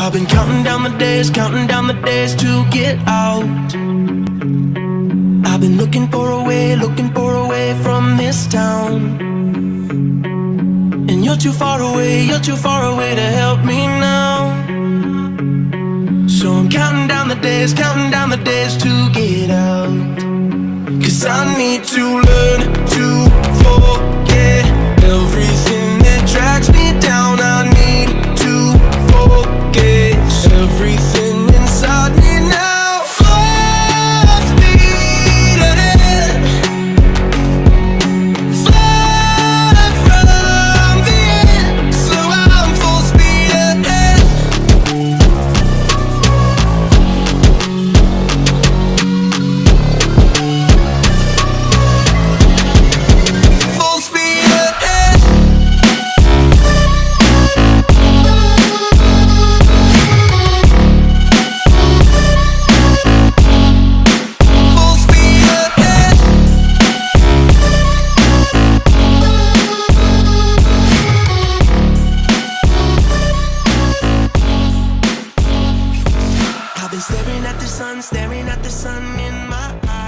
I've been counting down the days to get out. I've been looking for a way from this town. And you're too far away to help me now. So I'm counting down the days to get out. 'Cause I need to learn to forget everything that drags me down. I need to focus everything inside me now. Full speed ahead, fly from the end. So I'm full speed ahead. Full speed ahead. Full speed ahead. I've been staring at the sun in my eyes.